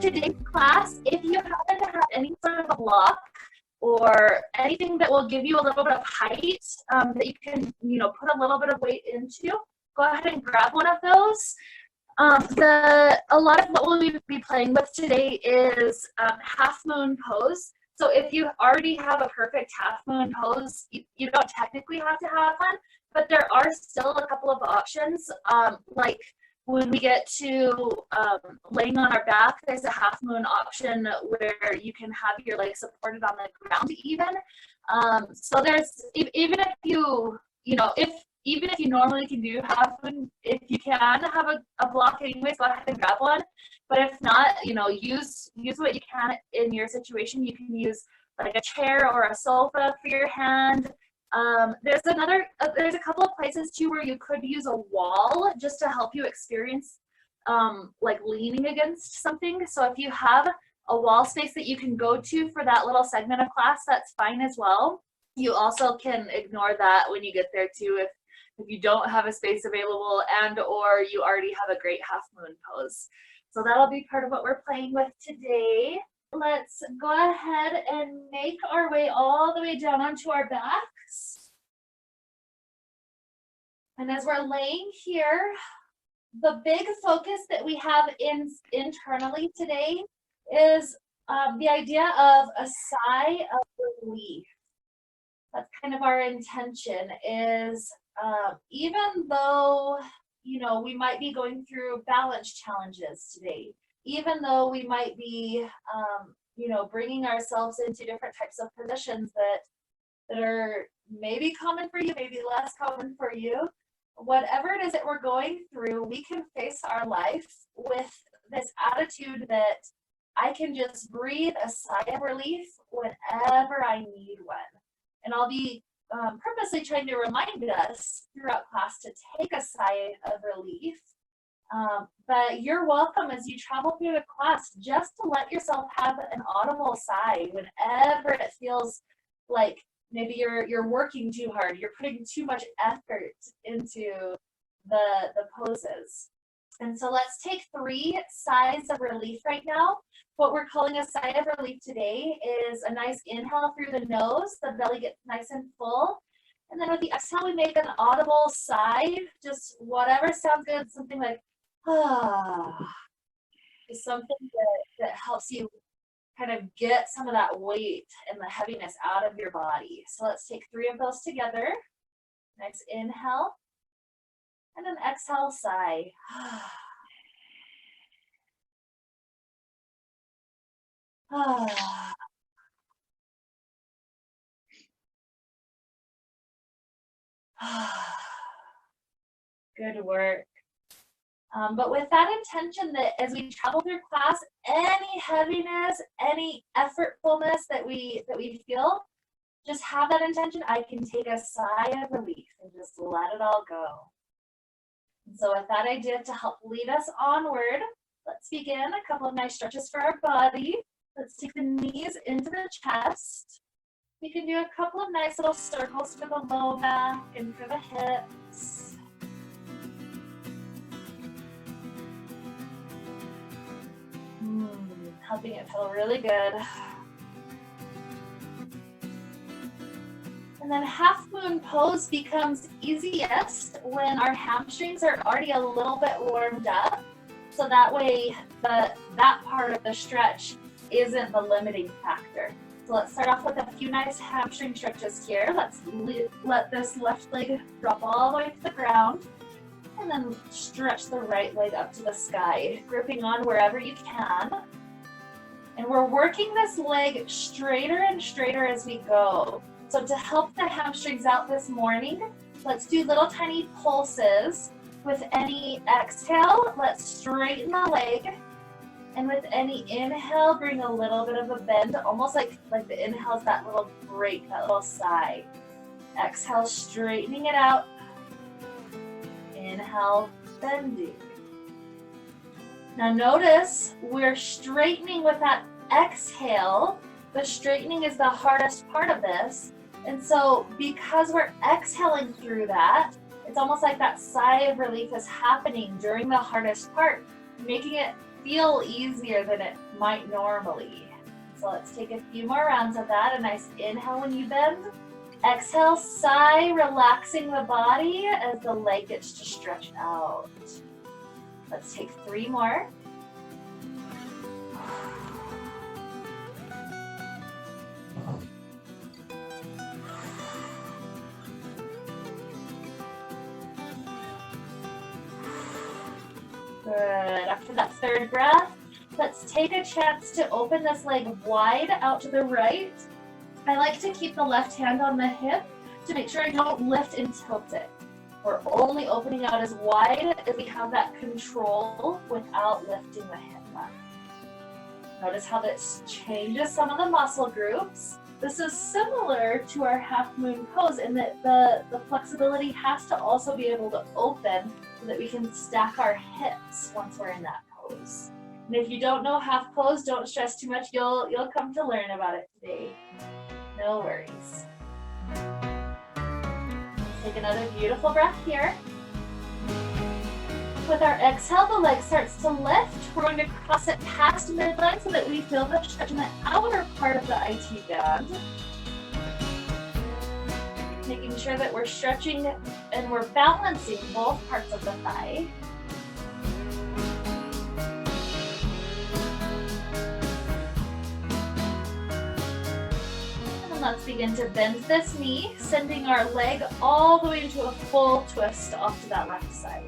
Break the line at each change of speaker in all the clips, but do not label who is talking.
today's class, if you happen to have any sort of a block or anything that will give you a little bit of height that you can, put a little bit of weight into, go ahead and grab one of those. A lot of what we'll be playing with today is half moon pose. So if you already have a perfect half moon pose, you don't technically have to have one, but there are still a couple of options. Like when we get to laying on our back, there's a half moon option where you can have your legs supported on the ground even. So there's, even if you normally can do half moon, if you can have a block anyways, go ahead and grab one. But if not, use what you can in your situation. You can use like a chair or a sofa for your hand. There's a couple of places too where you could use a wall just to help you experience like leaning against something. So if you have a wall space that you can go to for that little segment of class, that's fine as well. You also can ignore that when you get there too if you don't have a space available and or you already have a great half moon pose. So that'll be part of what we're playing with today. Let's go ahead and make our way all the way down onto our backs. And as we're laying here, the big focus that we have internally today is the idea of a sigh of relief. That's kind of our intention is even though we might be going through balance challenges today, even though we might be, bringing ourselves into different types of positions that are maybe common for you, maybe less common for you, whatever it is that we're going through, we can face our life with this attitude that I can just breathe a sigh of relief whenever I need one. And I'll be purposely trying to remind us throughout class to take a sigh of relief. But you're welcome as you travel through the class just to let yourself have an audible sigh whenever it feels like maybe you're working too hard, you're putting too much effort into the poses. And so let's take 3 sighs of relief right now. What we're calling a sigh of relief today is a nice inhale through the nose, the belly gets nice and full. And then with the exhale, we make an audible sigh, just whatever sounds good, something like, is something that helps you kind of get some of that weight and the heaviness out of your body. So let's take 3 of those together. Nice inhale. And an exhale sigh. Good work. But with that intention that as we travel through class, any heaviness, any effortfulness that we feel, just have that intention. I can take a sigh of relief and just let it all go. And so with that idea to help lead us onward, let's begin a couple of nice stretches for our body. Let's take the knees into the chest. We can do a couple of nice little circles for the low back and for the hips. Helping it feel really good. And then half moon pose becomes easiest when our hamstrings are already a little bit warmed up. So that way that part of the stretch isn't the limiting factor. So let's start off with a few nice hamstring stretches here. Let's let this left leg drop all the way to the ground. And then stretch the right leg up to the sky, gripping on wherever you can. And we're working this leg straighter and straighter as we go. So to help the hamstrings out this morning, let's do little tiny pulses. With any exhale, let's straighten the leg. And with any inhale, bring a little bit of a bend, almost like the inhale is that little break, that little sigh. Exhale, straightening it out. Inhale, bending. Now notice we're straightening with that exhale. The straightening is the hardest part of this. And so because we're exhaling through that, it's almost like that sigh of relief is happening during the hardest part, making it feel easier than it might normally. So let's take a few more rounds of that. A nice inhale when you bend. Exhale, sigh, relaxing the body as the leg gets to stretch out. Let's take 3 more. Good. After that third breath, let's take a chance to open this leg wide out to the right. I like to keep the left hand on the hip to make sure I don't lift and tilt it. We're only opening out as wide as we have that control without lifting the hip up. Notice how this changes some of the muscle groups. This is similar to our half moon pose in that the flexibility has to also be able to open so that we can stack our hips once we're in that pose. And if you don't know half pose, don't stress too much. You'll come to learn about it today. No worries. Take another beautiful breath here. With our exhale, the leg starts to lift. We're going to cross it past midline so that we feel the stretch in the outer part of the IT band. Making sure that we're stretching and we're balancing both parts of the thigh. And let's begin to bend this knee, sending our leg all the way into a full twist off to that left side.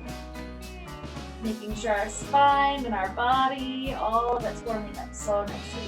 Making sure our spine and our body, all of it's warming up so nicely.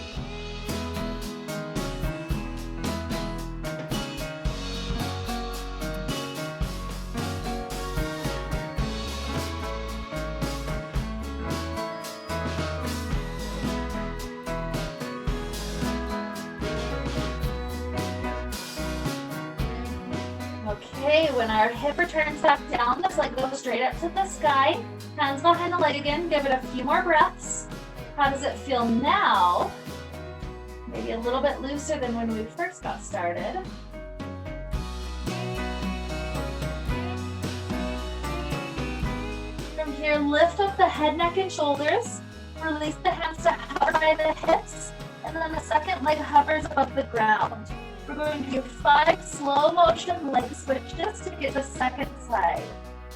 Okay, when our hip returns back down, this leg goes straight up to the sky. Hands behind the leg again, give it a few more breaths. How does it feel now? Maybe a little bit looser than when we first got started. From here, lift up the head, neck, and shoulders. Release the hands to hover by the hips, and then the second leg hovers above the ground. We're going to do 5 slow motion leg switches to get the second side.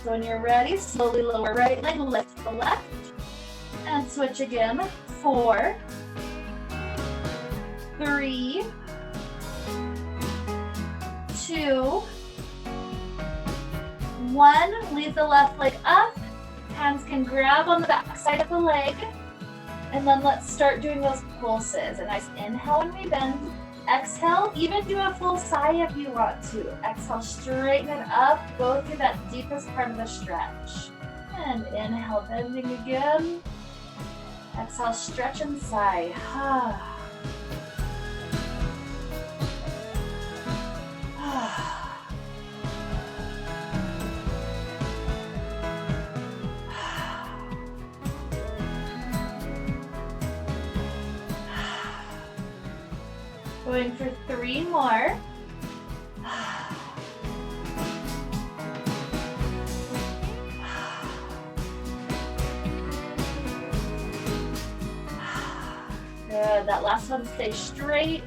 So when you're ready, slowly lower right leg, lift the left, and switch again. 4, 3, 2, 1. Leave the left leg up. Hands can grab on the back side of the leg. And then let's start doing those pulses. A nice inhale when we bend. Exhale, even do a full sigh if you want to. Exhale, straighten it up, go through that deepest part of the stretch. And inhale, bending again. Exhale, stretch and sigh. Going for 3 more. Good, that last one stay straight.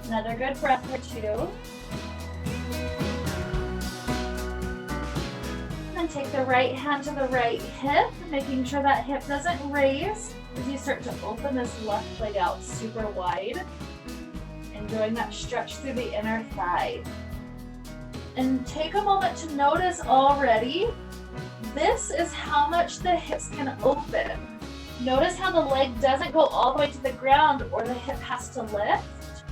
Another good breath or 2. And take the right hand to the right hip, making sure that hip doesn't raise as you start to open this left leg out super wide. Enjoying that stretch through the inner thigh. And take a moment to notice already, this is how much the hips can open. Notice how the leg doesn't go all the way to the ground or the hip has to lift.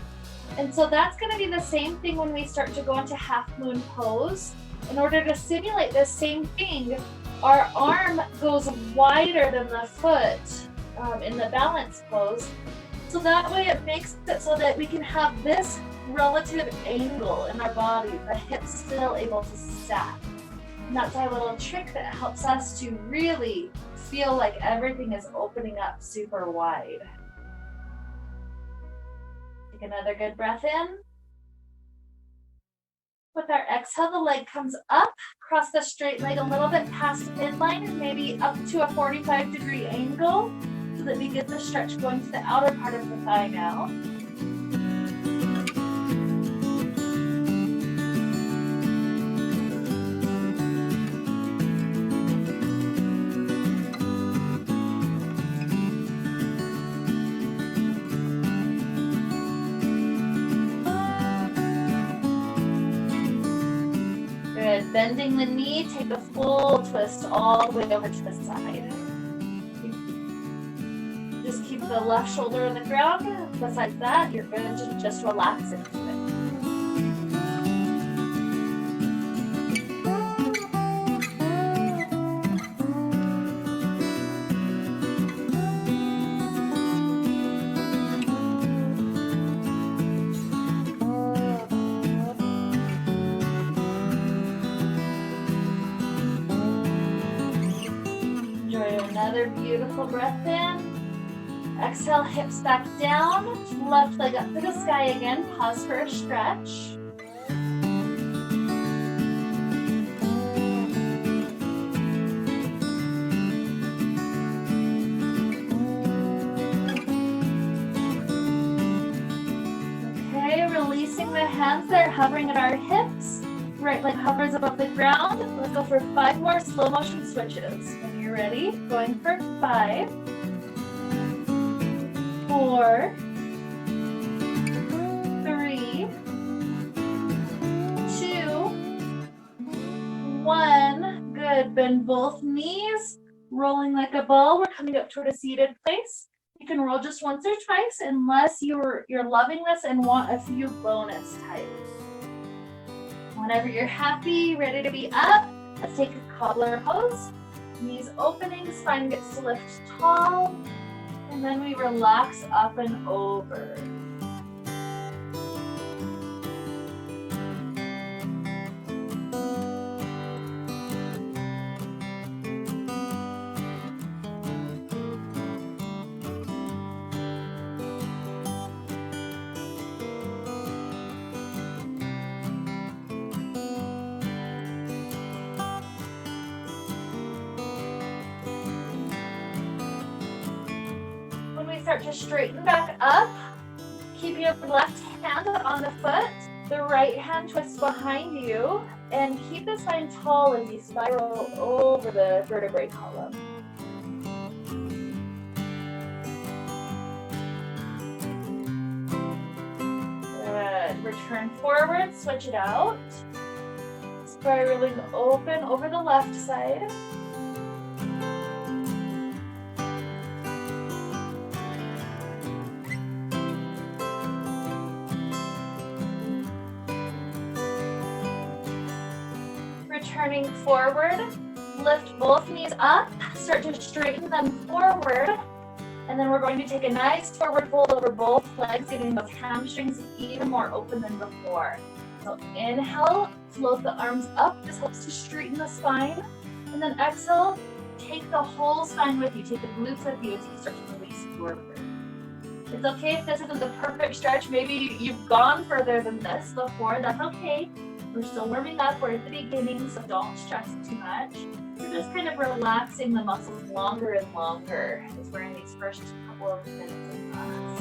And so that's going to be the same thing when we start to go into half moon pose. In order to simulate this same thing, our arm goes wider than the foot in the balance pose. So that way it makes it so that we can have this relative angle in our body, the hips still able to stack. And that's our little trick that helps us to really feel like everything is opening up super wide. Take another good breath in. With our exhale, the leg comes up, cross the straight leg a little bit past midline, maybe up to a 45-degree angle. so that we get the stretch going to the outer part of the thigh now. Good. Bending the knee, take a full twist all the way over to the side. Just keep the left shoulder on the ground. Besides that, you're going to just relax into it. Another beautiful breath in. Exhale, hips back down. Left leg up to the sky again. Pause for a stretch. Okay, releasing the hands that are hovering at our hips. Right leg hovers above the ground. Let's go for 5 more slow motion switches. When you're ready, going for 5, 4, 3, 2, 1. Good. Bend both knees, rolling like a ball. We're coming up toward a seated place. You can roll just once or twice unless you're loving this and want a few bonus types. Whenever you're happy, ready to be up, let's take a cobbler pose. Knees opening, spine gets to lift tall, and then we relax up and over. Start to straighten back up. Keep your left hand on the foot. The right hand twists behind you. And keep the spine tall as you spiral over the vertebrae column. Good. Return forward, switch it out. Spiraling open over the left side. Turning forward, lift both knees up, start to straighten them forward, and then we're going to take a nice forward fold over both legs, getting those hamstrings even more open than before. So inhale, float the arms up, this helps to straighten the spine, and then exhale, take the whole spine with you, take the glutes with you as you start to release forward. It's okay if this isn't the perfect stretch, maybe you've gone further than this before, that's okay. We're still warming up, we're at the beginning, so don't stress too much. We're just kind of relaxing the muscles longer and longer as we're in these first couple of minutes of class.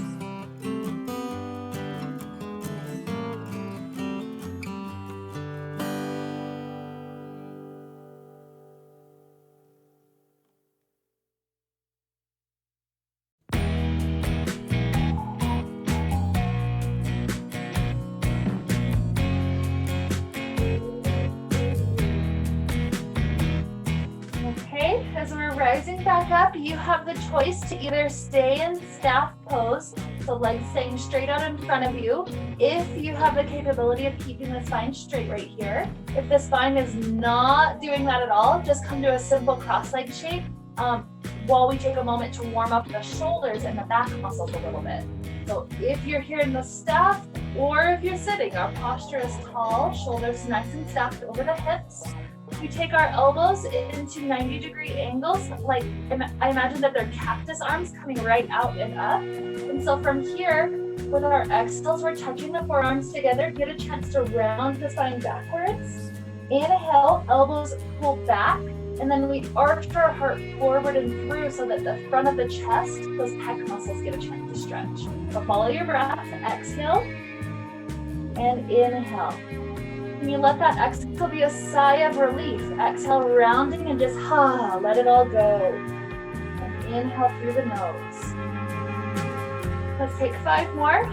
As we're rising back up, you have the choice to either stay in staff pose, so legs staying straight out in front of you, if you have the capability of keeping the spine straight right here. If the spine is not doing that at all, just come to a simple cross-leg shape while we take a moment to warm up the shoulders and the back muscles a little bit. So if you're here in the staff, or if you're sitting, our posture is tall, shoulders nice and stacked over the hips. We take our elbows into 90-degree angles, like I imagine that they're cactus arms coming right out and up. And so from here, with our exhales, we're touching the forearms together. Get a chance to round the spine backwards. Inhale, elbows pull back, And then we arch our heart forward and through so that the front of the chest, those pec muscles get a chance to stretch. So follow your breath, exhale and inhale. And you let that exhale be a sigh of relief. Exhale, rounding and just let it all go. And inhale through the nose. Let's take 5 more.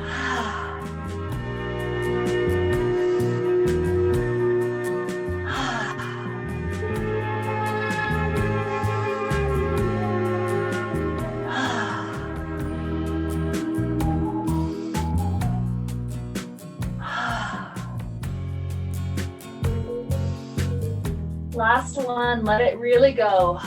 Last one, let it really go.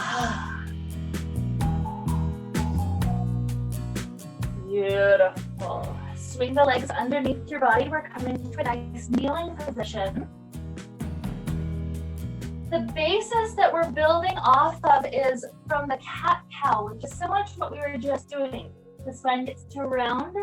Beautiful. Swing the legs underneath your body. We're coming to a nice kneeling position. The basis that we're building off of is from the cat-cow, which is similar to what we were just doing. The spine gets to round,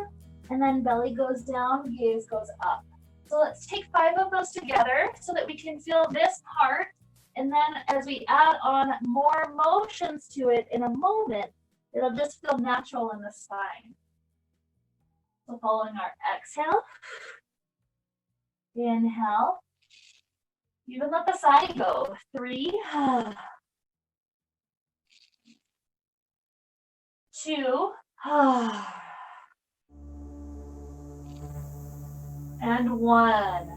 and then belly goes down, gaze goes up. So let's take 5 of those together so that we can feel this part. And then as we add on more motions to it in a moment, it'll just feel natural in the spine. So following our exhale, inhale, even let the side go. 3, 2, and 1.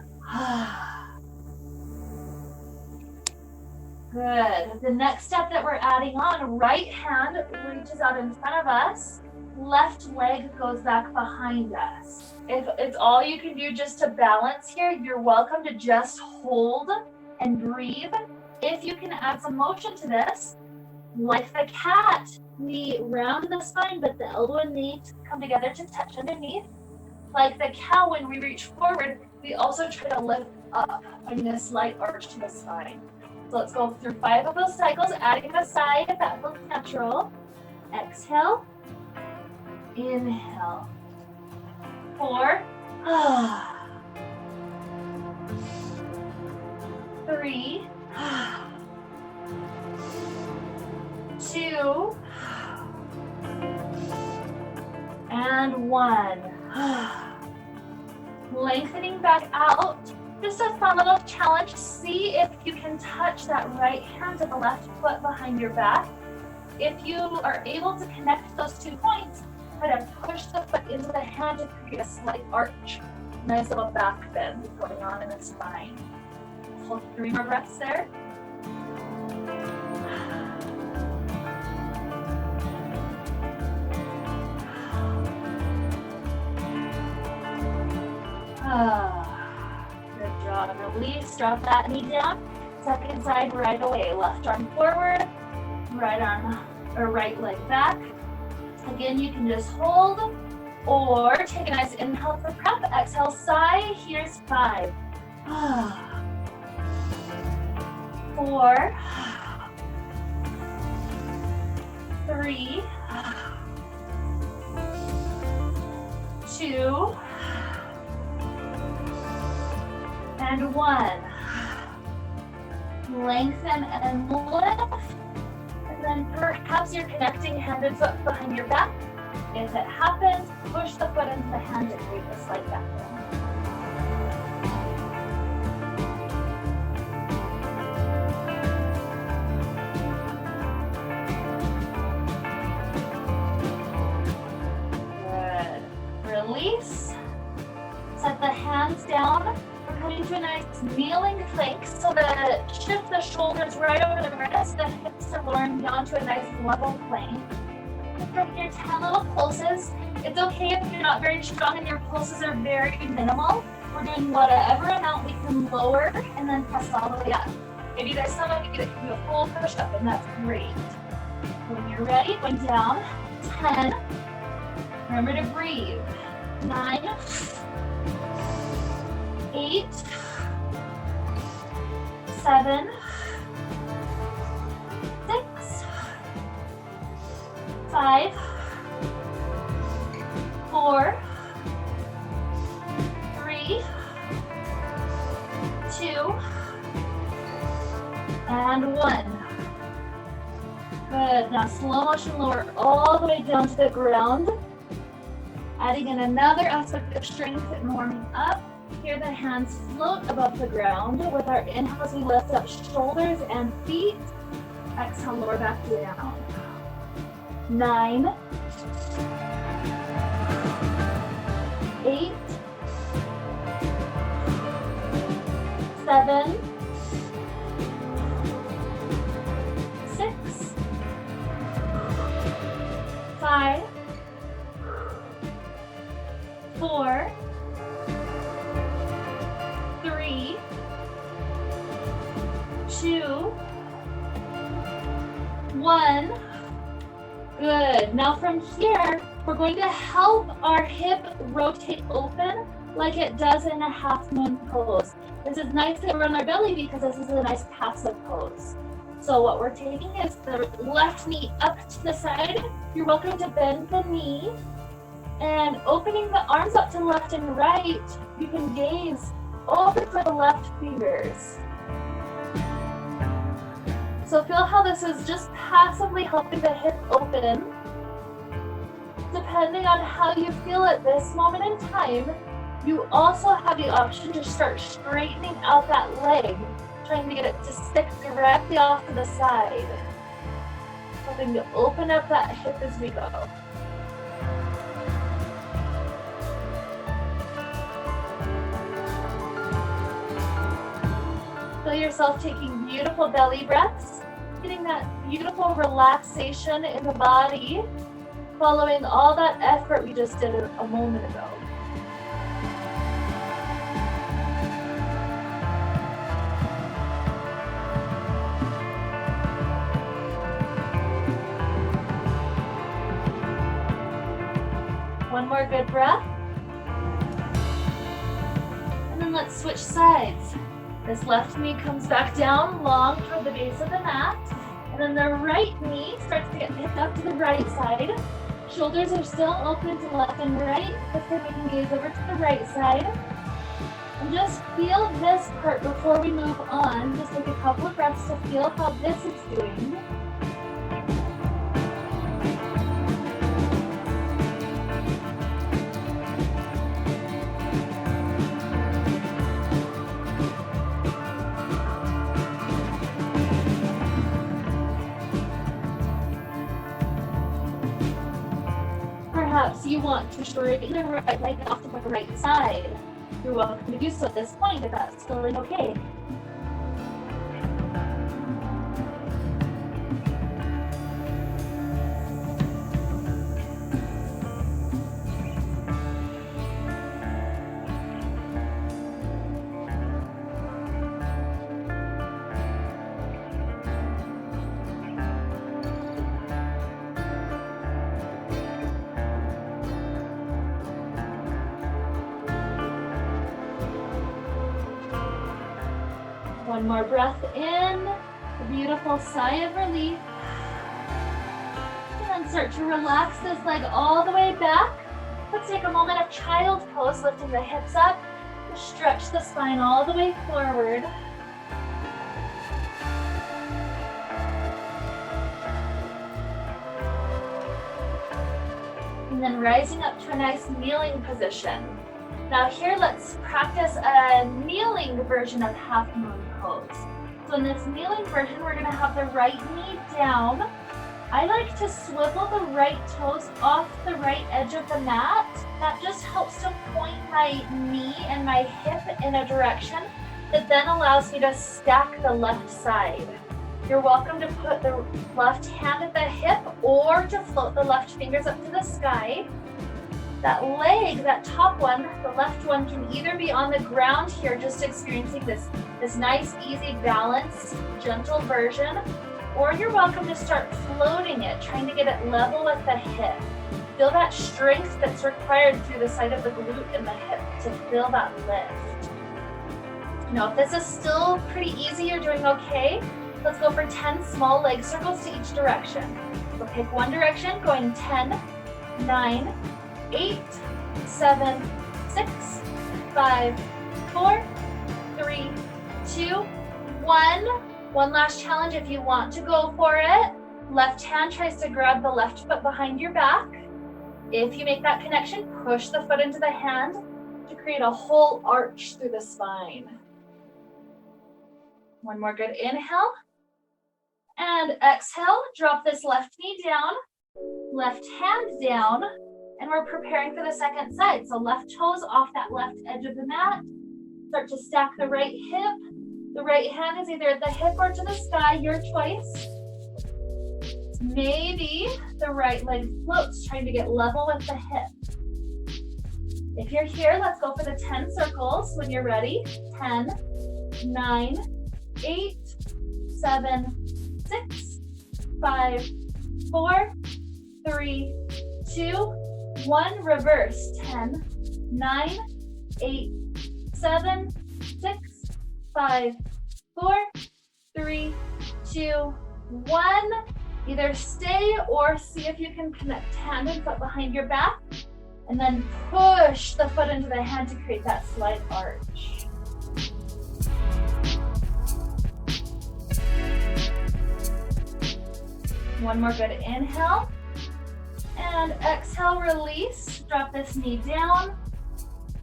Good. The next step that we're adding on, right hand reaches out in front of us, left leg goes back behind us. If it's all you can do just to balance here, you're welcome to just hold and breathe. If you can add some motion to this, like the cat, we round the spine, but the elbow and knee come together to touch underneath. Like the cow, when we reach forward, we also try to lift up, bringing a slight arch to the spine. So let's go through 5 of those cycles, adding a sigh if that feels natural. Exhale, inhale. 4, 3, 2, and 1. Lengthening back out. Just a fun little challenge. See if you can touch that right hand to the left foot behind your back. If you are able to connect those 2 points, try to push the foot into the hand to create a slight arch. Nice little back bend going on in the spine. Hold 3 more breaths there. Good job. Release, drop that knee down. Second side right away. Left arm forward, right arm or right leg back. Again, you can just hold or take a nice inhale for prep. Exhale, sigh. Here's 5. 4, 3, 2, and 1. Lengthen and lift. And then perhaps you're connecting hand and foot behind your back. If it happens, push the foot into the hand to create a slight back bend. Good. Release. Set the hands down. We're coming to a nice kneeling plank so that shift the shoulders right over the wrists, the hips are lowering down to a nice level plane. From here, 10 little pulses. It's okay if you're not very strong and your pulses are very minimal. We're doing whatever amount we can lower and then press all the way up. Maybe there's some of you that can do a full push-up, and that's great. When you're ready, going down. 10. Remember to breathe. 9. 8. 7. 6. 5. 4. 3. 2. And 1. Good. Now slow motion lower all the way down to the ground. Adding in another aspect of strength and warming up. Here the hands float above the ground. With our inhales, we lift up shoulders and feet. Exhale, lower back down. 9, 8, 7, 6, 5, 4, 3, 2, 1. Good. Now from here, we're going to help our hip rotate open like it does in a half moon pose. This is nice that we're on our belly because this is a nice passive pose. So what we're taking is the left knee up to the side. You're welcome to bend the knee and opening the arms up to left and right. You can gaze over to the left fingers. So feel how this is just passively helping the hip open. Depending on how you feel at this moment in time, you also have the option to start straightening out that leg, trying to get it to stick directly off to the side. Helping to open up that hip as we go. Feel yourself taking beautiful belly breaths, getting that beautiful relaxation in the body, following all that effort we just did a moment ago. One more good breath. And then let's switch sides. This left knee comes back down long toward the base of the mat. And then the right knee starts to get picked up to the right side. Shoulders are still open to left and right. If we can gaze over to the right side. And just feel this part before we move on. Just take a couple of breaths to feel how this is doing. Perhaps you want to straighten the right leg off to the right side. You're welcome to do so at this point if that's feeling okay. One more breath in, a beautiful sigh of relief. And then start to relax this leg all the way back. Let's take a moment of child pose, lifting the hips up. Stretch the spine all the way forward. And then rising up to a nice kneeling position. Now here, let's practice a kneeling version of half moon pose. So in this kneeling version, we're gonna have the right knee down. I like to swivel the right toes off the right edge of the mat. That just helps to point my knee and my hip in a direction that then allows me to stack the left side. You're welcome to put the left hand at the hip or to float the left fingers up to the sky. That leg, that top one, the left one, can either be on the ground here, just experiencing this nice, easy, balanced, gentle version, or you're welcome to start floating it, trying to get it level with the hip. Feel that strength that's required through the side of the glute and the hip to feel that lift. Now, if this is still pretty easy, you're doing okay. Let's go for 10 small leg circles to each direction. So pick one direction, going 10, 9, 8, 7, 6, 5, 4, 3, 2, 1. One last challenge if you want to go for it. Left hand tries to grab the left foot behind your back. If you make that connection, push the foot into the hand to create a whole arch through the spine. One more good inhale. And exhale, drop this left knee down, left hand down, and we're preparing for the second side. So left toes off that left edge of the mat. Start to stack the right hip. The right hand is either at the hip or to the sky, your choice. Maybe the right leg floats, trying to get level with the hip. If you're here, let's go for the 10 circles when you're ready. 10, 9, 8, 7, 6, 5, 4, 3, 2, 1. Reverse. 10, 9, 8, 7, 6, 5, 4, 3, 2, 1. Either stay or see if you can connect hand and foot behind your back, and then push the foot into the hand to create that slight arch. One more good inhale. And exhale, release. Drop this knee down.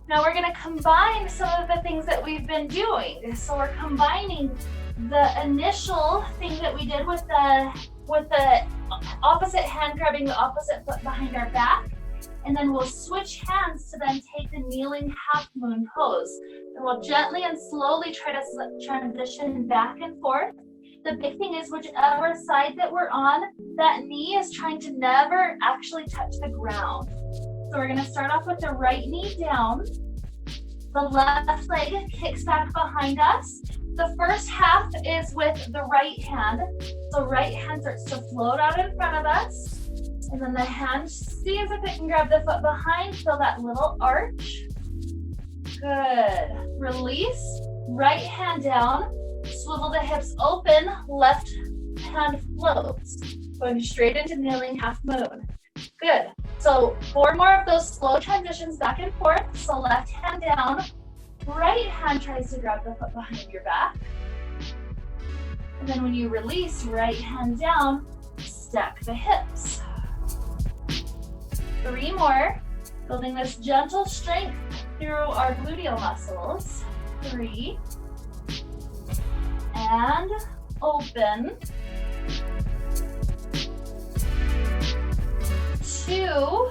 Now we're gonna combine some of the things that we've been doing. So we're combining the initial thing that we did with the opposite hand grabbing the opposite foot behind our back. And then we'll switch hands to then take the kneeling half moon pose. And we'll gently and slowly try to transition back and forth. The big thing is whichever side that we're on, that knee is trying to never actually touch the ground. So we're gonna start off with the right knee down. The left leg kicks back behind us. The first half is with the right hand. So right hand starts to float out in front of us. And then the hand sees if it can grab the foot behind, feel that little arch. Good. Release, right hand down, swivel the hips open, left hand floats. Going straight into kneeling half moon. Good. So 4 more of those slow transitions back and forth. So left hand down, right hand tries to grab the foot behind your back. And then when you release, right hand down, stack the hips. 3 more, building this gentle strength through our gluteal muscles. 3, and open. 2,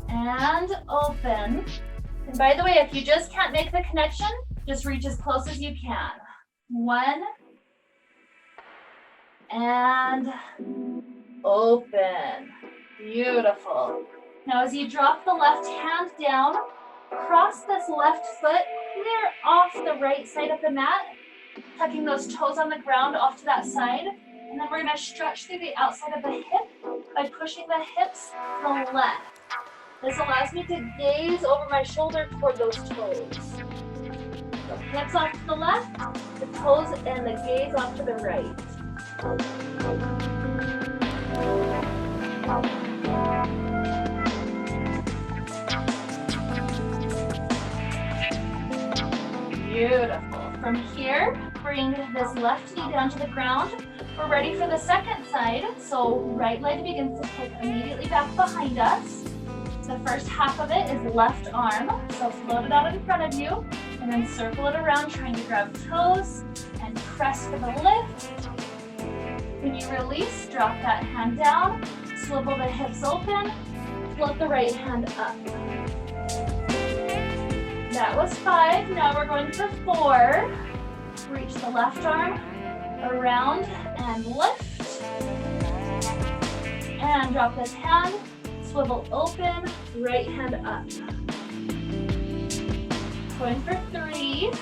and open. And by the way, if you just can't make the connection, just reach as close as you can. 1, and open. Beautiful. Now as you drop the left hand down, cross this left foot clear off the right side of the mat, tucking those toes on the ground off to that side. And then we're gonna stretch through the outside of the hip by pushing the hips to the left. This allows me to gaze over my shoulder toward those toes. So hips off to the left, the toes and the gaze off to the right. Beautiful. From here, bring this left knee down to the ground. We're ready for the second side. So right leg begins to kick immediately back behind us. The first half of it is left arm. So float it out in front of you and then circle it around, trying to grab toes and press for the lift. When you release, drop that hand down, swivel the hips open, float the right hand up. That was 5. Now we're going for 4. Reach the left arm around and lift. And drop this hand, swivel open, right hand up. Going for 3.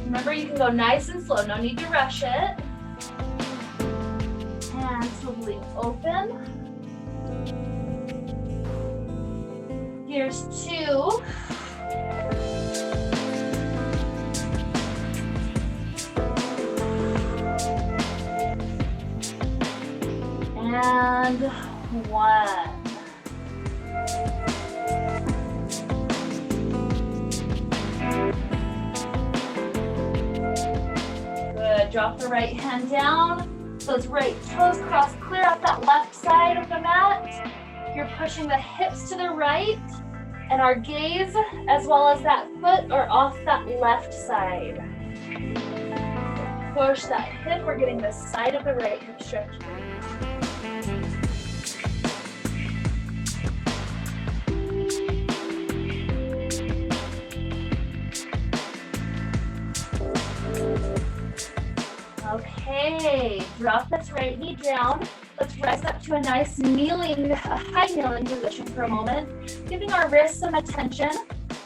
Remember, you can go nice and slow, no need to rush it. And swiveling open. Here's 2. And 1. Drop the right hand down. Those right toes cross clear up that left side of the mat. You're pushing the hips to the right, and our gaze, as well as that foot, are off that left side. Push that hip. We're getting the side of the right hip stretched. Okay, drop this right knee down. Let's rise up to a nice kneeling, a high kneeling position for a moment, giving our wrists some attention.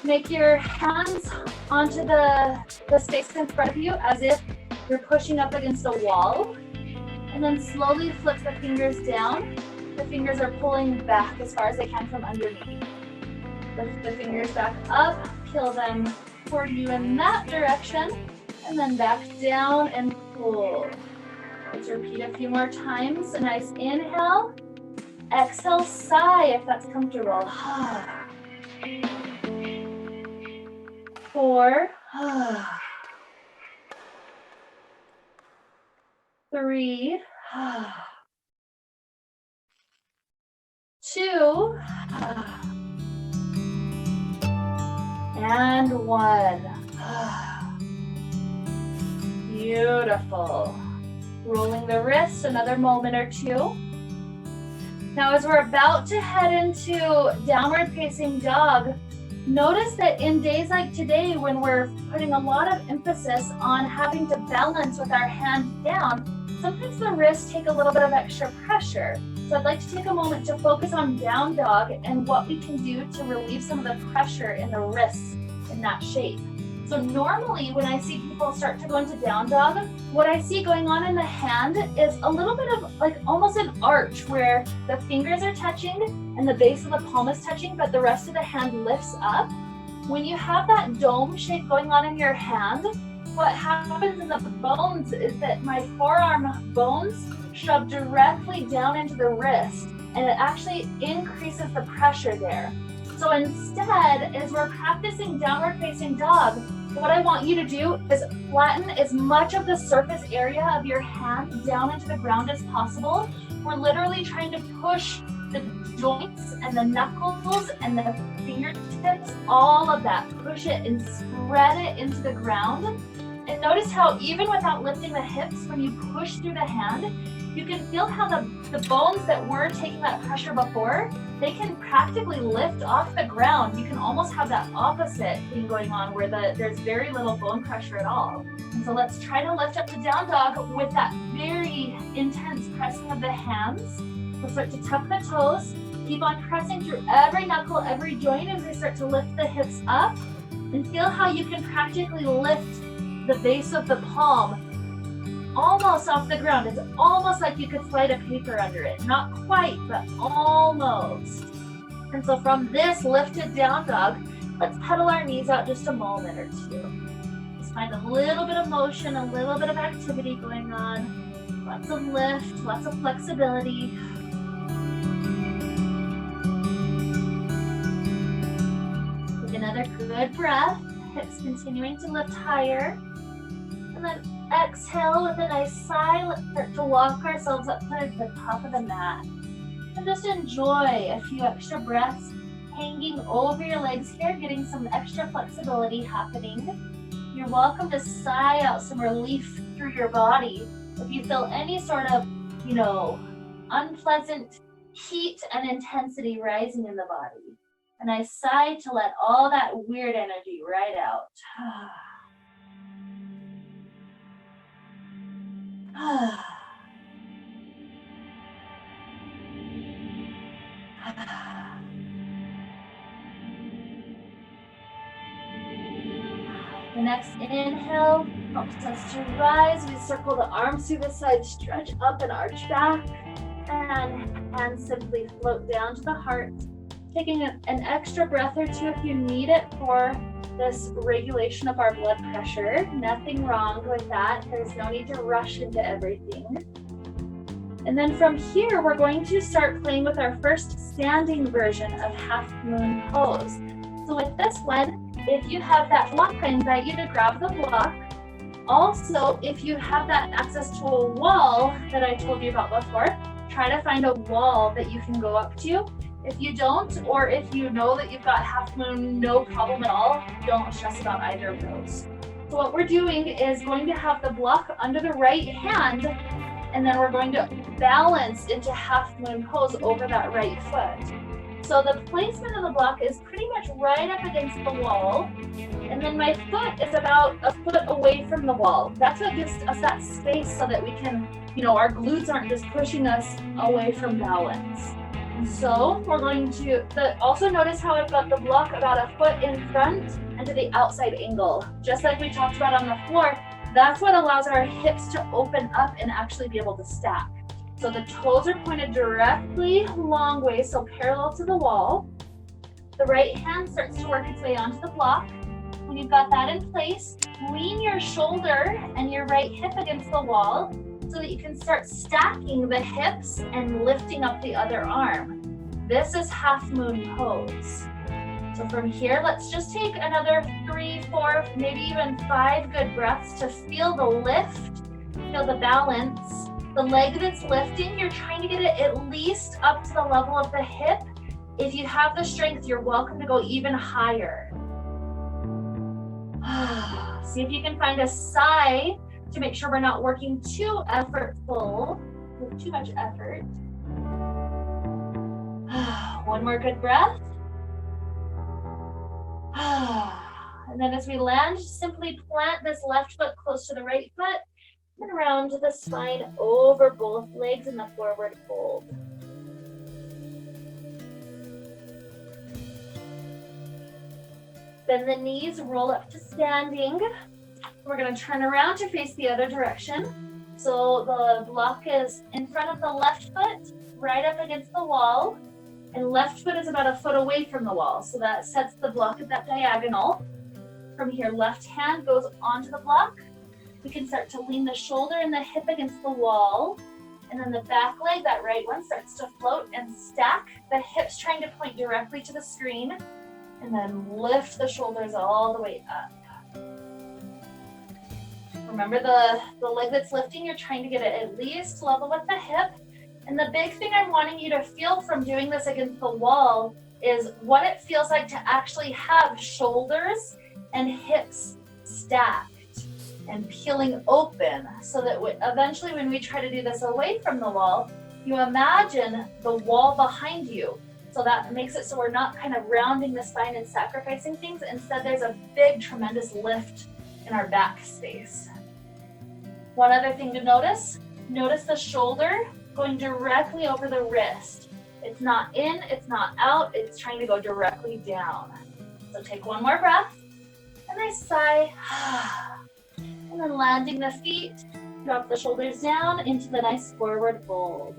Make your hands onto the space in front of you as if you're pushing up against a wall. And then slowly flip the fingers down. The fingers are pulling back as far as they can from underneath. Lift the fingers back up, peel them toward you in that direction, and then back down and pull. Let's repeat a few more times. A nice inhale. Exhale, sigh if that's comfortable. 4, 3, 2, and 1. Beautiful. Rolling the wrists, another moment or two. Now, as we're about to head into downward facing dog, notice that in days like today, when we're putting a lot of emphasis on having to balance with our hand down, sometimes the wrists take a little bit of extra pressure. So I'd like to take a moment to focus on down dog and what we can do to relieve some of the pressure in the wrists in that shape. So normally when I see people start to go into down dog, what I see going on in the hand is a little bit of like almost an arch where the fingers are touching and the base of the palm is touching, but the rest of the hand lifts up. When you have that dome shape going on in your hand, what happens in the bones is that my forearm bones shove directly down into the wrist, and it actually increases the pressure there. So instead, as we're practicing downward facing dog, what I want you to do is flatten as much of the surface area of your hand down into the ground as possible. We're literally trying to push the joints and the knuckles and the fingertips, all of that. Push it and spread it into the ground. And notice how even without lifting the hips, when you push through the hand, you can feel how the bones that were taking that pressure before, they can practically lift off the ground. You can almost have that opposite thing going on where there's very little bone pressure at all. And so let's try to lift up to down dog with that very intense pressing of the hands. We'll start to tuck the toes. Keep on pressing through every knuckle, every joint as we start to lift the hips up. And feel how you can practically lift the base of the palm almost off the ground. It's almost like you could slide a paper under it. Not quite, but almost. And so from this lifted down dog, let's pedal our knees out just a moment or two. Just find a little bit of motion, a little bit of activity going on. Lots of lift, lots of flexibility. Take another good breath. Hips continuing to lift higher. And then exhale with a nice sigh. Let's start to walk ourselves up to the top of the mat. And just enjoy a few extra breaths hanging over your legs here, getting some extra flexibility happening. You're welcome to sigh out some relief through your body. If you feel any sort of, unpleasant heat and intensity rising in the body. And I sigh to let all that weird energy right out. The next inhale helps us to rise. We circle the arms to the side, stretch up and arch back, and hands simply float down to the heart. Taking an extra breath or two if you need it for this regulation of our blood pressure. Nothing wrong with that. There's no need to rush into everything. And then from here, we're going to start playing with our first standing version of half moon pose. So with this one, if you have that block, I invite you to grab the block Also, if you have that access to a wall that I told you about before, try to find a wall that you can go up to. If you don't, or if you know that you've got half moon, no problem at all, don't stress about either of those. So what we're doing is going to have the block under the right hand, and then we're going to balance into half moon pose over that right foot. So the placement of the block is pretty much right up against the wall, and then my foot is about a foot away from the wall. That's what gives us that space so that we can, our glutes aren't just pushing us away from balance. And so we're going to, also notice how I've got the block about a foot in front and to the outside angle. Just like we talked about on the floor, that's what allows our hips to open up and actually be able to stack. So the toes are pointed directly long way, so parallel to the wall. The right hand starts to work its way onto the block. When you've got that in place, lean your shoulder and your right hip against the wall so that you can start stacking the hips and lifting up the other arm. This is half moon pose. So from here, let's just take another 3, 4, maybe even 5 good breaths to feel the lift, feel the balance. The leg that's lifting, you're trying to get it at least up to the level of the hip. If you have the strength, you're welcome to go even higher. See if you can find a sigh to make sure we're not working too effortful, with too much effort. One more good breath. And then as we land, simply plant this left foot close to the right foot and round the spine over both legs in the forward fold. Bend the knees, roll up to standing. We're going to turn around to face the other direction. So the block is in front of the left foot, right up against the wall, and left foot is about a foot away from the wall. So that sets the block at that diagonal. From here, left hand goes onto the block. We can start to lean the shoulder and the hip against the wall. And then the back leg, that right one, starts to float and stack. The hips trying to point directly to the screen. And then lift the shoulders all the way up. Remember the leg that's lifting, you're trying to get it at least level with the hip. And the big thing I'm wanting you to feel from doing this against the wall is what it feels like to actually have shoulders and hips stacked and peeling open, so that eventually when we try to do this away from the wall, you imagine the wall behind you. So that makes it so we're not kind of rounding the spine and sacrificing things. Instead, there's a big, tremendous lift in our back space. One other thing to notice the shoulder going directly over the wrist. It's not in, it's not out, it's trying to go directly down. So take one more breath, a nice sigh. And then landing the feet, drop the shoulders down into the nice forward fold.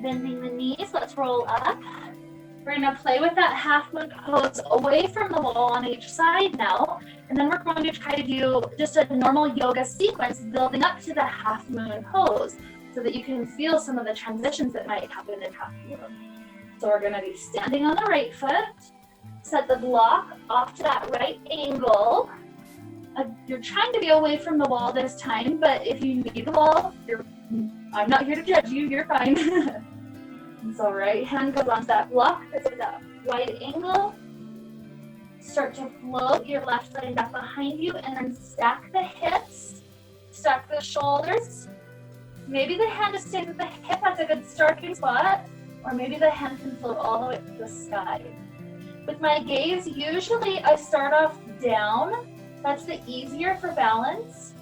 Bending the knees, let's roll up. We're gonna play with that half moon pose away from the wall on each side now. And then we're going to try to do just a normal yoga sequence building up to the half moon pose, so that you can feel some of the transitions that might happen in half moon. So we're gonna be standing on the right foot, set the block off to that right angle. You're trying to be away from the wall this time, but if you need the wall, I'm not here to judge you, you're fine. And so right hand goes onto that block, that's at that wide angle. Start to float your left leg back behind you and then stack the hips, stack the shoulders. Maybe the hand just stays at the hip, that's a good starting spot, or maybe the hand can float all the way to the sky. With my gaze, usually I start off down. That's the easier for balance.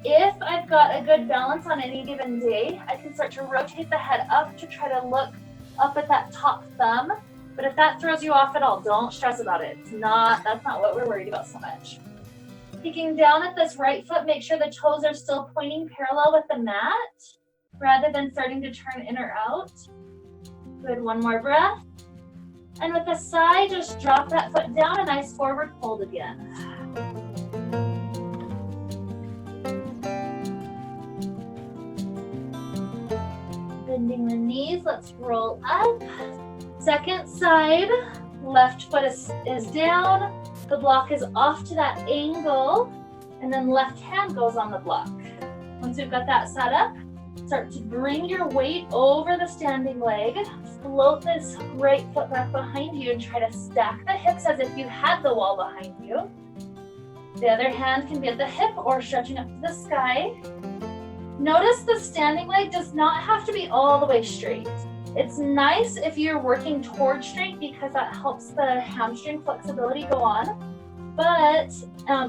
If I've got a good balance on any given day, I can start to rotate the head up to try to look up at that top thumb. But if that throws you off at all, don't stress about it. That's not what we're worried about so much. Peeking down at this right foot, make sure the toes are still pointing parallel with the mat, rather than starting to turn in or out. Good, one more breath. And with a sigh, just drop that foot down, a nice forward fold again. Bending the knees, let's roll up. Second side, left foot is down. The block is off to that angle, and then left hand goes on the block. Once you've got that set up, start to bring your weight over the standing leg. Float this right foot back behind you and try to stack the hips as if you had the wall behind you. The other hand can be at the hip or stretching up to the sky. Notice the standing leg does not have to be all the way straight. It's nice if you're working towards straight because that helps the hamstring flexibility go on. But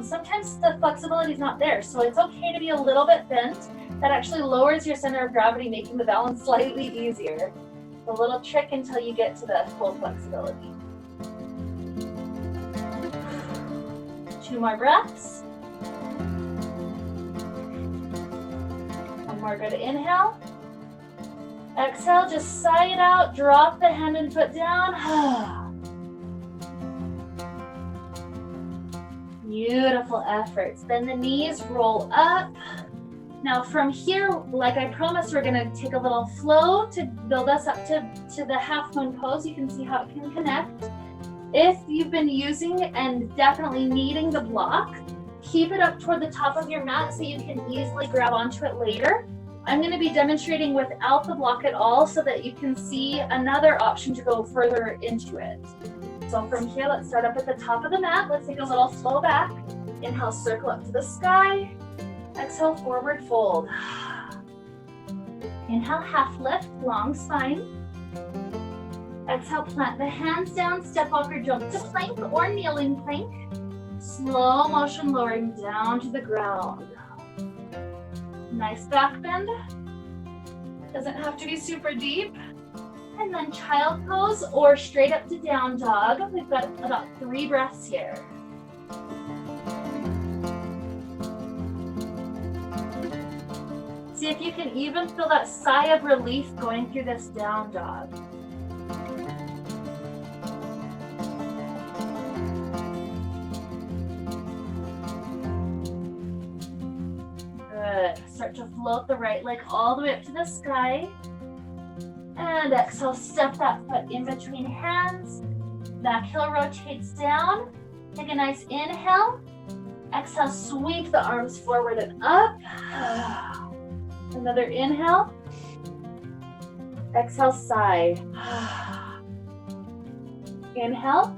sometimes the flexibility is not there, so it's okay to be a little bit bent. That actually lowers your center of gravity, making the balance slightly easier. A little trick until you get to the full flexibility. 2 more breaths. 1 more good inhale. Exhale, just sigh it out, drop the hand and foot down. Beautiful efforts. Bend the knees, roll up. Now from here, like I promised, we're gonna take a little flow to build us up to the half moon pose. You can see how it can connect. If you've been using and definitely needing the block, keep it up toward the top of your mat so you can easily grab onto it later. I'm gonna be demonstrating without the block at all so that you can see another option to go further into it. So from here, let's start up at the top of the mat. Let's take a little flow back. Inhale, circle up to the sky. Exhale, forward fold. Inhale, half lift, long spine. Exhale, plant the hands down, step off or jump to plank or kneeling plank. Slow motion lowering down to the ground. Nice back bend. Doesn't have to be super deep. And then child pose or straight up to down dog. We've got about 3 breaths here. See if you can even feel that sigh of relief going through this down dog. Good. Start to float the right leg all the way up to the sky. And exhale, step that foot in between hands. Back heel rotates down. Take a nice inhale. Exhale, sweep the arms forward and up. Another inhale. Exhale, sigh. Inhale.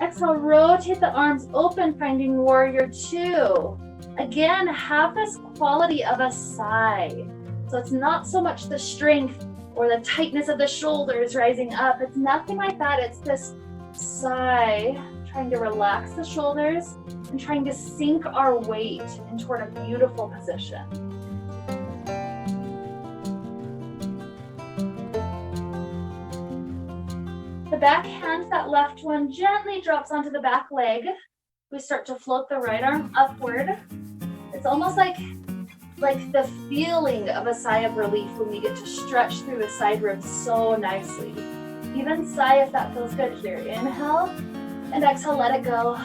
Exhale, rotate the arms open, finding warrior 2. Again, have this quality of a sigh. So it's not so much the strength or the tightness of the shoulders rising up. It's nothing like that. It's this sigh, trying to relax the shoulders and trying to sink our weight in toward a beautiful position. The back hand, that left one, gently drops onto the back leg. We start to float the right arm upward. It's almost like the feeling of a sigh of relief when we get to stretch through the side ribs so nicely. Even sigh if that feels good here. Inhale and exhale, let it go.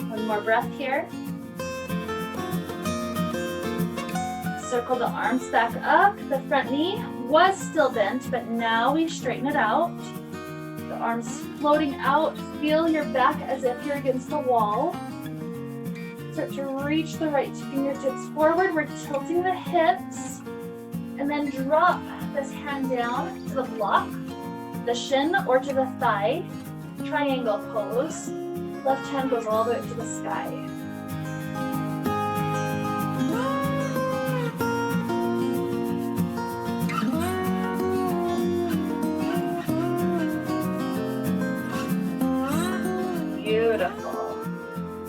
One more breath here. Circle the arms back up. The front knee was still bent, but now we straighten it out. The arms floating out. Feel your back as if you're against the wall. Start to reach the right fingertips forward. We're tilting the hips. And then drop this hand down to the block, the shin, or to the thigh. Triangle pose. Left hand goes all the way up to the sky. Beautiful.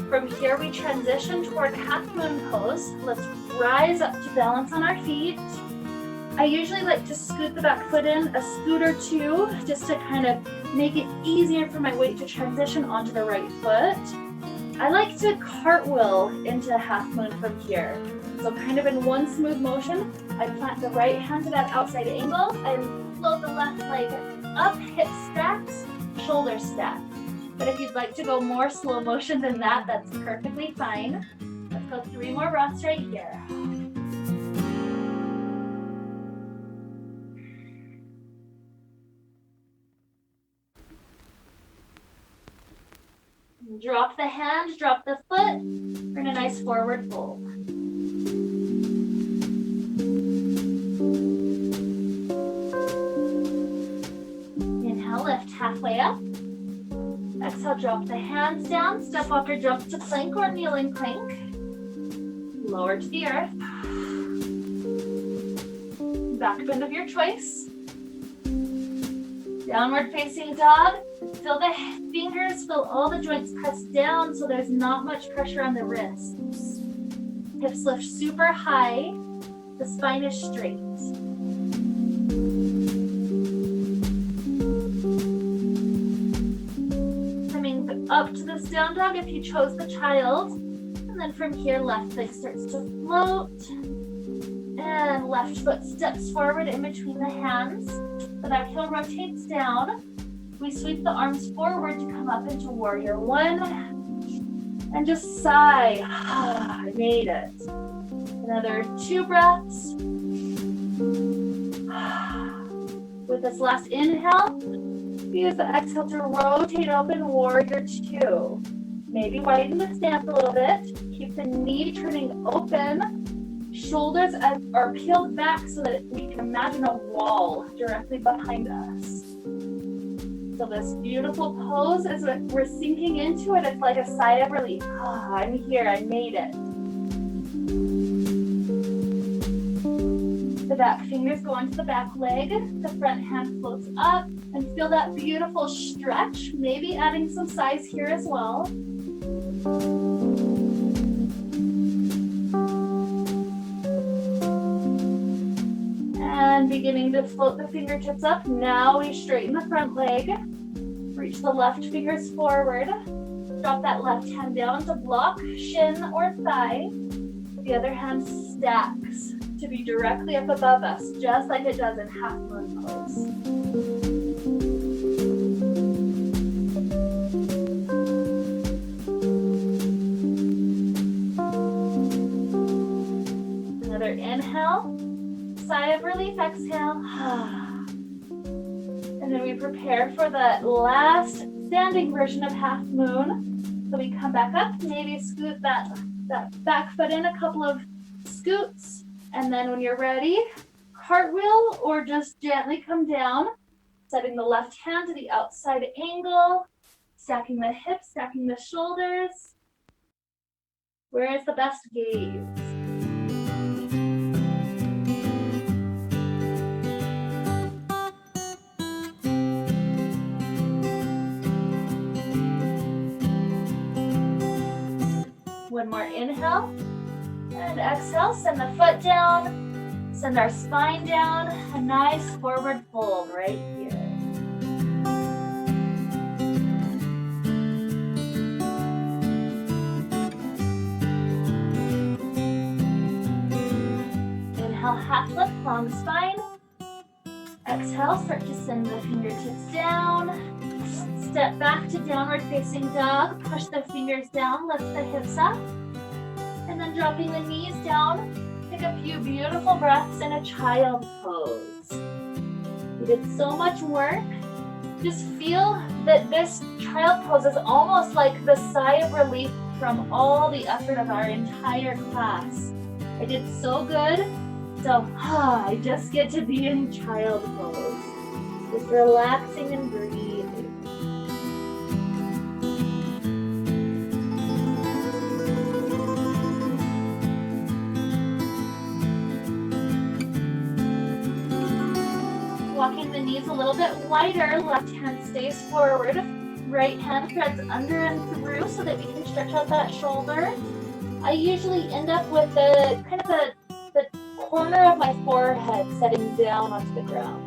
From here, we transition toward half moon pose. Let's rise up to balance on our feet. I usually like to scoot the back foot in a scoot or 2, just to kind of make it easier for my weight to transition onto the right foot. I like to cartwheel into half moon from here. So kind of in one smooth motion, I plant the right hand to that outside angle and float the left leg up, hip stacks, shoulder stack. But if you'd like to go more slow motion than that, that's perfectly fine. Let's Go 3 more breaths right here. Drop the hand, drop the foot. Bring a nice forward fold. Inhale, lift halfway up. Exhale, drop the hands down. Step walker jump to plank or kneeling plank. Lower to the earth. Back bend of your choice. Downward facing dog. Feel the fingers, feel all the joints press down so there's not much pressure on the wrists. Hips lift super high. The spine is straight. Coming up to this down dog if you chose the child. And then from here, left leg starts to float. And left foot steps forward in between the hands. The back heel rotates down. We sweep the arms forward to come up into warrior one. And just sigh. I made it. Another 2 breaths. With this last inhale, use the exhale to rotate open warrior 2. Maybe widen the stance a little bit. Keep the knee turning open. Shoulders are peeled back so that we can imagine a wall directly behind us. So this beautiful pose, as we're sinking into it, it's like a sigh of relief. I'm here, I made it. The back fingers go onto the back leg. The front hand floats up and feel that beautiful stretch. Maybe adding some sighs here as well. And beginning to float the fingertips up. Now we straighten the front leg. Reach the left fingers forward. Drop that left hand down to block shin or thigh. The other hand stacks to be directly up above us, just like it does in half moon pose. Another inhale. Sigh of relief, exhale. And then we prepare for the last standing version of half moon. So we come back up, maybe scoot that back foot in a couple of scoots. And then when you're ready, cartwheel or just gently come down, setting the left hand to the outside angle, stacking the hips, stacking the shoulders. Where is the best gaze? One more inhale and exhale, send the foot down, send our spine down, a nice forward fold right here. Inhale, half lift, long spine. Exhale, start to send the fingertips down. Step back to downward facing dog. Push the fingers down, lift the hips up. And then dropping the knees down. Take a few beautiful breaths in a child pose. You did so much work. Just feel that this child pose is almost like the sigh of relief from all the effort of our entire class. I did so good. So I just get to be in child pose. Just relaxing and breathing. Walking the knees a little bit wider, left hand stays forward, right hand threads under and through so that we can stretch out that shoulder. I usually end up with the corner of my forehead setting down onto the ground.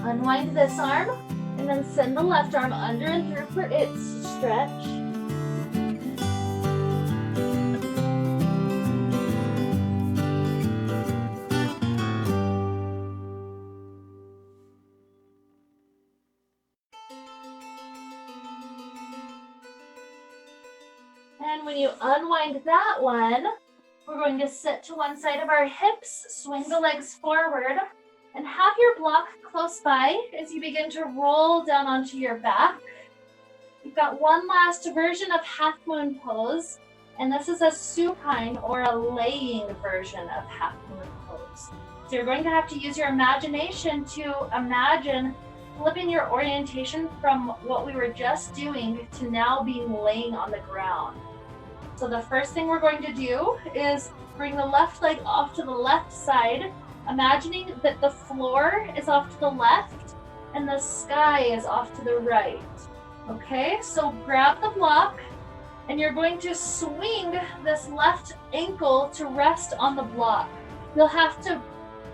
Unwind this arm. And then send the left arm under and through for its stretch. And when you unwind that one, we're going to sit to one side of our hips, swing the legs forward, and have your block close by as you begin to roll down onto your back. You've got one last version of half moon pose, and this is a supine or a laying version of half moon pose. So you're going to have to use your imagination to imagine flipping your orientation from what we were just doing to now being laying on the ground. So the first thing we're going to do is bring the left leg off to the left side, imagining that the floor is off to the left and the sky is off to the right. Okay, so grab the block and you're going to swing this left ankle to rest on the block. You'll have to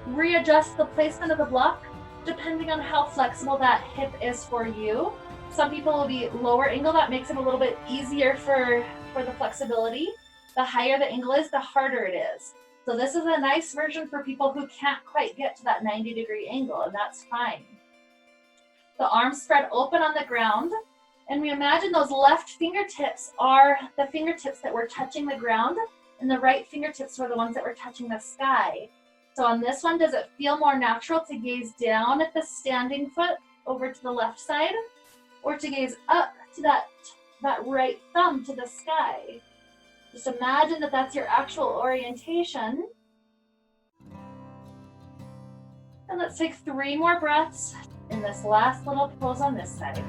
readjust the placement of the block depending on how flexible that hip is for you. Some people will be lower angle, that makes it a little bit easier for the flexibility. The higher the angle is, the harder it is. So this is a nice version for people who can't quite get to that 90-degree angle, and that's fine. The arms spread open on the ground, and we imagine those left fingertips are the fingertips that were touching the ground, and the right fingertips were the ones that were touching the sky. So on this one, does it feel more natural to gaze down at the standing foot over to the left side, or to gaze up to that right thumb to the sky? Just imagine that that's your actual orientation. And let's take 3 more breaths in this last little pose on this side.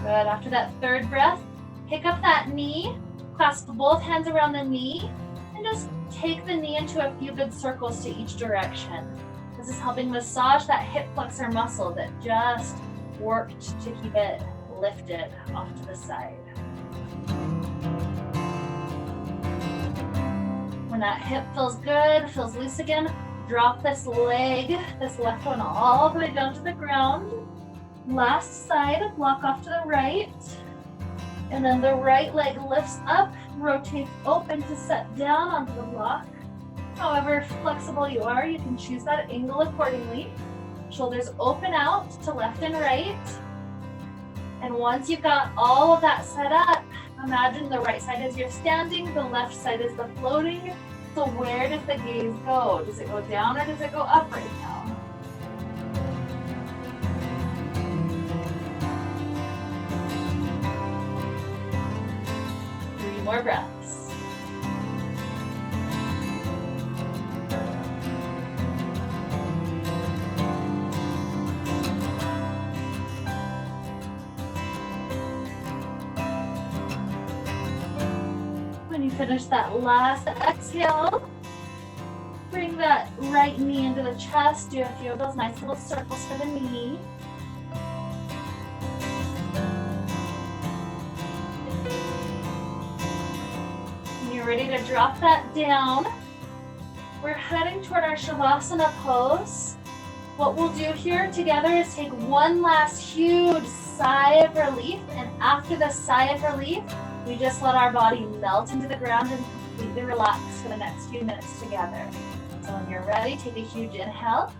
Good. After that 3rd breath, pick up that knee, clasp both hands around the knee, and just take the knee into a few good circles to each direction. This is helping massage that hip flexor muscle that just worked to keep it lifted off to the side. When that hip feels good, feels loose again, drop this leg, this left one all the way down to the ground. Last side, block off to the right. And then the right leg lifts up, rotates open to set down onto the block. However flexible you are, you can choose that angle accordingly. Shoulders open out to left and right. And once you've got all of that set up, imagine the right side is your standing, the left side is the floating. So where does the gaze go? Does it go down or does it go up right now? 3 more breaths. When you finish that last exhale, bring that right knee into the chest. Do a few of those nice little circles for the knee. When you're ready to drop that down, we're heading toward our Shavasana pose. What we'll do here together is take one last huge sigh of relief, and after the sigh of relief, we just let our body melt into the ground and completely relax for the next few minutes together. So when you're ready, take a huge inhale.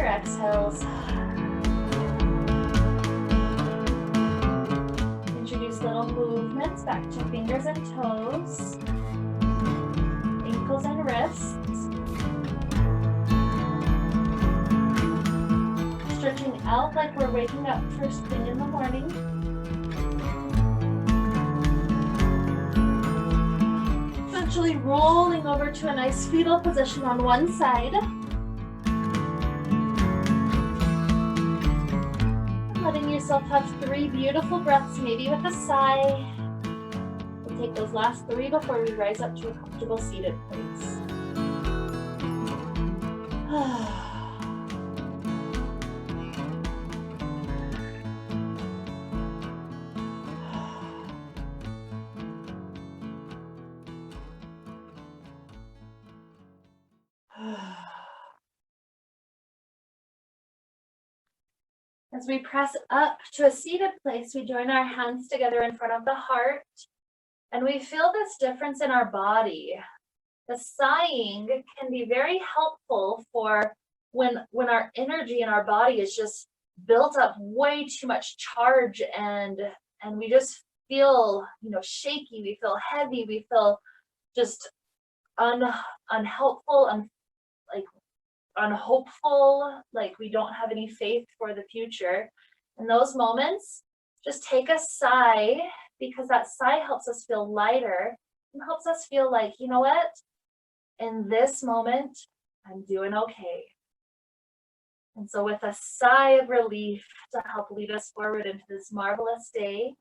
your exhales. Introduce little movements back to fingers and toes, ankles and wrists. Stretching out like we're waking up first thing in the morning. Eventually rolling over to a nice fetal position on one side. And letting yourself have 3 beautiful breaths, maybe with a sigh. We'll take those last 3 before we rise up to a comfortable seated place. As we press up to a seated place, we join our hands together in front of the heart, and we feel this difference in our body. The sighing can be very helpful for when our energy in our body is just built up way too much charge, and we just feel, shaky, we feel heavy, we feel just unhelpful, unhopeful, like we don't have any faith for the future. In those moments, just take a sigh, because that sigh helps us feel lighter and helps us feel like, you know what? In this moment, I'm doing okay. And so with a sigh of relief to help lead us forward into this marvelous day,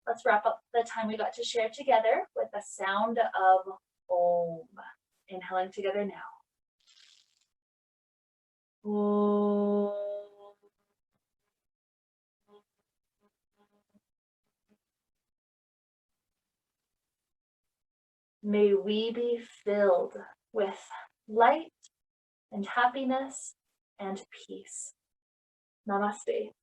let's wrap up the time we got to share together with the sound of Om. Inhaling together now. Om. May we be filled with light and happiness and peace. Namaste.